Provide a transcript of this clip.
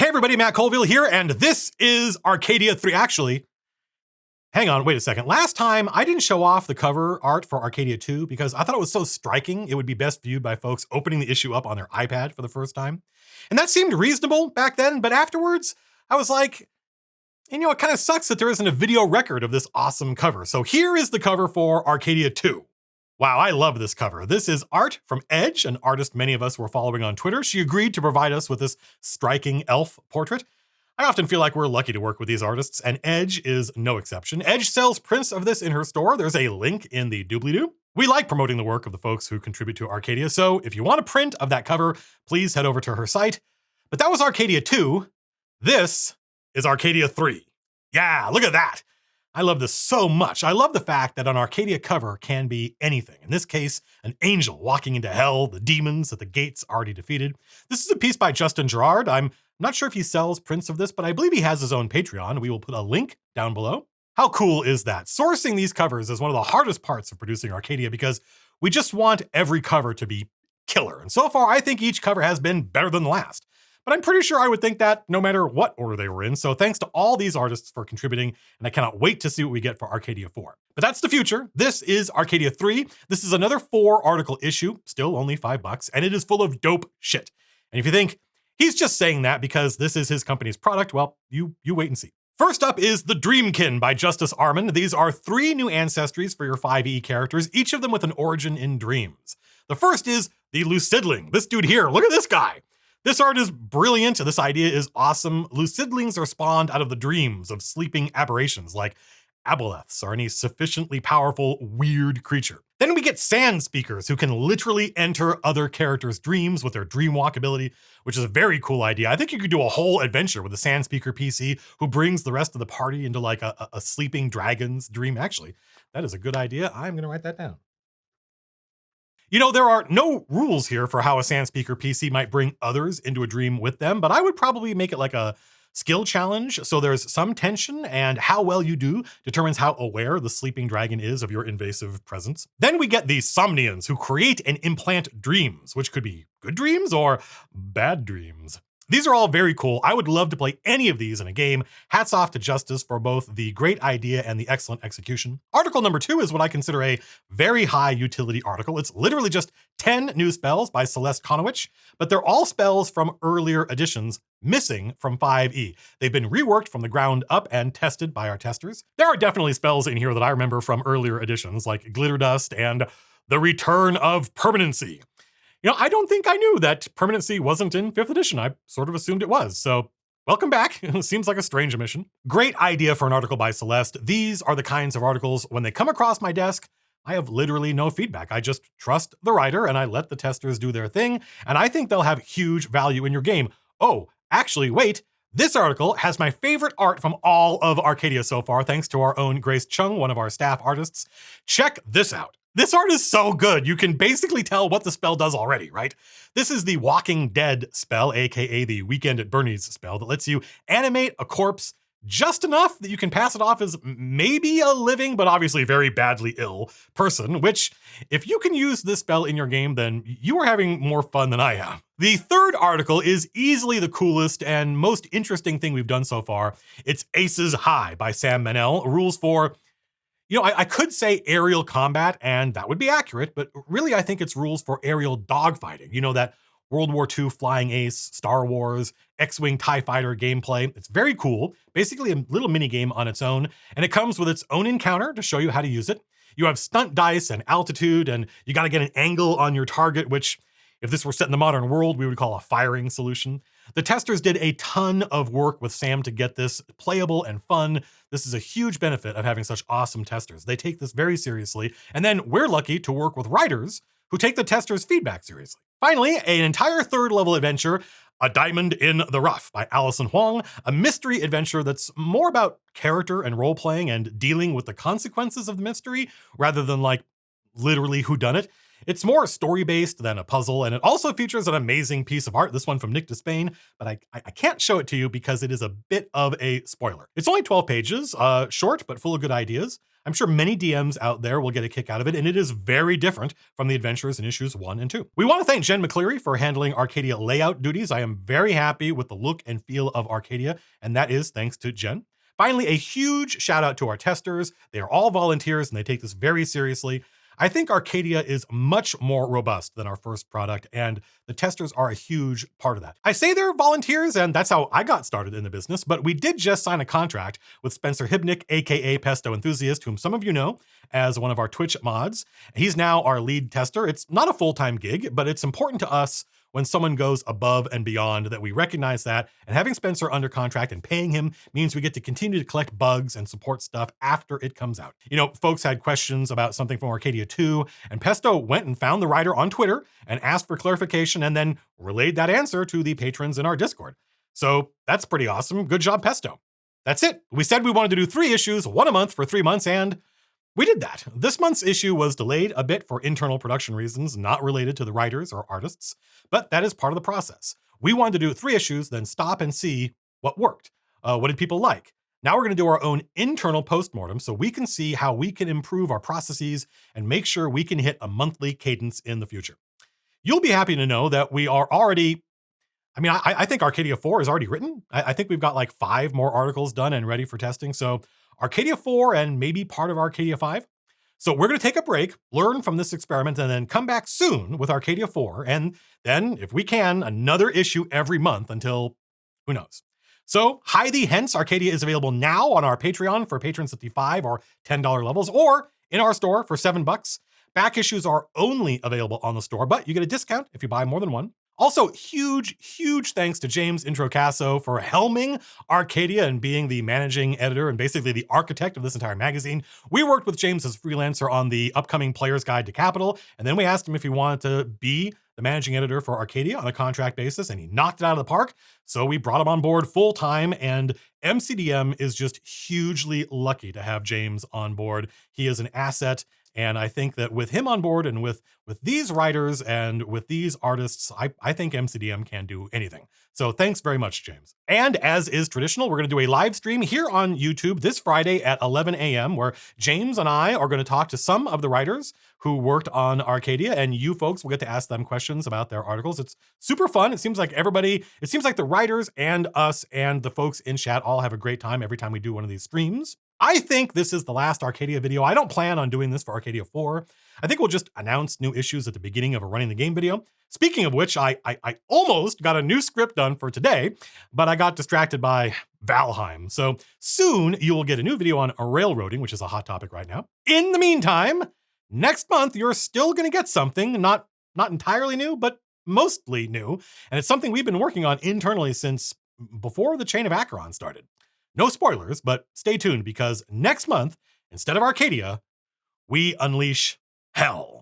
Hey everybody, Matt Colville here, and this is Arcadia 3. Actually, hang on, wait a second. Last time, I didn't show off the cover art for Arcadia 2 because I thought it was so striking, it would be best viewed by folks opening the issue up on their iPad for the first time. And that seemed reasonable back then, but afterwards, I was like, it kind of sucks that there isn't a video record of this awesome cover. So here is the cover for Arcadia 2. Wow, I love this cover. This is art from Edge, an artist many of us were following on Twitter. She agreed to provide us with this striking elf portrait. I often feel like we're lucky to work with these artists, and Edge is no exception. Edge sells prints of this in her store. There's a link in the doobly-doo. We like promoting the work of the folks who contribute to Arcadia, so if you want a print of that cover, please head over to her site. But that was Arcadia 2. This is Arcadia 3. Yeah, look at that. I love this so much. I love the fact that an Arcadia cover can be anything. In this case, an angel walking into hell, the demons at the gates already defeated. This is a piece by Justin Gerard. I'm not sure if he sells prints of this, but I believe he has his own Patreon. We will put a link down below. How cool is that? Sourcing these covers is one of the hardest parts of producing Arcadia because we just want every cover to be killer. And so far, I think each cover has been better than the last. But I'm pretty sure I would think that no matter what order they were in. So thanks to all these artists for contributing, and I cannot wait to see what we get for Arcadia 4. But that's the future. This is Arcadia 3. This is another 4-article issue, still only $5, and it is full of dope shit. And if you think he's just saying that because this is his company's product, well, you wait and see. First up is The Dreamkin by Justice Armin. These are 3 new ancestries for your 5e characters, each of them with an origin in dreams. The first is the Lucidling. This dude here, look at this guy. This art is brilliant. This idea is awesome. Lucidlings are spawned out of the dreams of sleeping aberrations like aboleths or any sufficiently powerful, weird creature. Then we get sand speakers who can literally enter other characters' dreams with their dreamwalk ability, which is a very cool idea. I think you could do a whole adventure with a sand speaker PC who brings the rest of the party into like a sleeping dragon's dream. Actually, that is a good idea. I'm going to write that down. There are no rules here for how a Sand Speaker PC might bring others into a dream with them, but I would probably make it like a skill challenge, so there's some tension, and how well you do determines how aware the sleeping dragon is of your invasive presence. Then we get the Somnians, who create and implant dreams, which could be good dreams or bad dreams. These are all very cool. I would love to play any of these in a game. Hats off to Justice for both the great idea and the excellent execution. Article number 2 is what I consider a very high utility article. It's literally just 10 new spells by Celeste Konowich, but they're all spells from earlier editions, missing from 5e. They've been reworked from the ground up and tested by our testers. There are definitely spells in here that I remember from earlier editions, like Glitter Dust and the Return of Permanency. I don't think I knew that permanency wasn't in 5th edition. I sort of assumed it was. So welcome back. Seems like a strange omission. Great idea for an article by Celeste. These are the kinds of articles, when they come across my desk, I have literally no feedback. I just trust the writer and I let the testers do their thing. And I think they'll have huge value in your game. Oh, actually, wait. This article has my favorite art from all of Arcadia so far, thanks to our own Grace Chung, one of our staff artists. Check this out. This art is so good, you can basically tell what the spell does already, right? This is the Walking Dead spell, aka the Weekend at Bernie's spell, that lets you animate a corpse just enough that you can pass it off as maybe a living, but obviously very badly ill person, which, if you can use this spell in your game, then you are having more fun than I am. The third article is easily the coolest and most interesting thing we've done so far. It's Aces High by Sam Mennell, rules for... I could say aerial combat, and that would be accurate, but really I think it's rules for aerial dogfighting. That World War II flying ace, Star Wars, X-Wing TIE Fighter gameplay. It's very cool, basically a little mini game on its own, and it comes with its own encounter to show you how to use it. You have stunt dice and altitude, and you got to get an angle on your target, which, if this were set in the modern world, we would call a firing solution. The testers did a ton of work with Sam to get this playable and fun. This is a huge benefit of having such awesome testers. They take this very seriously, and then we're lucky to work with writers who take the testers' feedback seriously. Finally, an entire 3rd level adventure, A Diamond in the Rough by Allison Huang, a mystery adventure that's more about character and role-playing and dealing with the consequences of the mystery rather than literally whodunit. It's more story-based than a puzzle, and it also features an amazing piece of art, this one from Nick Despain, but I can't show it to you because it is a bit of a spoiler. It's only 12 pages, short but full of good ideas. I'm sure many DMs out there will get a kick out of it, and it is very different from the adventures in issues 1 and 2. We want to thank Jen McCleary for handling Arcadia layout duties. I am very happy with the look and feel of Arcadia, and that is thanks to Jen. Finally, a huge shout out to our testers. They are all volunteers and they take this very seriously. I think Arcadia is much more robust than our first product, and the testers are a huge part of that. I say they're volunteers, and that's how I got started in the business, but we did just sign a contract with Spencer Hibnick, aka Pesto Enthusiast, whom some of you know as one of our Twitch mods. He's now our lead tester. It's not a full-time gig, but it's important to us when someone goes above and beyond that we recognize that, and having Spencer under contract and paying him means we get to continue to collect bugs and support stuff after it comes out. You know, folks had questions about something from Arcadia 2, and Pesto went and found the writer on Twitter and asked for clarification and then relayed that answer to the patrons in our Discord. So that's pretty awesome. Good job, Pesto. That's it. We said we wanted to do 3 issues, 1 a month for 3 months, and we did that. This month's issue was delayed a bit for internal production reasons, not related to the writers or artists, but that is part of the process. We wanted to do 3 issues, then stop and see what worked. What did people like? Now we're going to do our own internal postmortem so we can see how we can improve our processes and make sure we can hit a monthly cadence in the future. You'll be happy to know that we are already, I think Arcadia 4 is already written. I think we've got like 5 more articles done and ready for testing. So Arcadia 4 and maybe part of Arcadia 5. So we're going to take a break, learn from this experiment, and then come back soon with Arcadia 4. And then, if we can, another issue every month until who knows. So Heidi Hence Arcadia is available now on our Patreon for patrons at the $5 or $10 levels, or in our store for $7. Back issues are only available on the store, but you get a discount if you buy more than one. Also, huge thanks to James Introcaso for helming Arcadia and being the managing editor and basically the architect of this entire magazine. We worked with James as freelancer on the upcoming Player's Guide to Capital, and then we asked him if he wanted to be the managing editor for Arcadia on a contract basis, and he knocked it out of the park. So we brought him on board full time, and MCDM is just hugely lucky to have James on board. He is an asset. And I think that with him on board and with these writers and with these artists, I think MCDM can do anything. So thanks very much, James. And as is traditional, we're going to do a live stream here on YouTube this Friday at 11 a.m. where James and I are going to talk to some of the writers who worked on Arcadia, and you folks will get to ask them questions about their articles. It's super fun. It seems like the writers and us and the folks in chat all have a great time every time we do one of these streams. I think this is the last Arcadia video. I don't plan on doing this for Arcadia 4. I think we'll just announce new issues at the beginning of a Running the Game video. Speaking of which, I almost got a new script done for today, but I got distracted by Valheim. So soon you will get a new video on railroading, which is a hot topic right now. In the meantime, next month you're still going to get something not entirely new, but mostly new. And it's something we've been working on internally since before the Chain of Acheron started. No spoilers, but stay tuned because next month, instead of Arcadia, we unleash hell.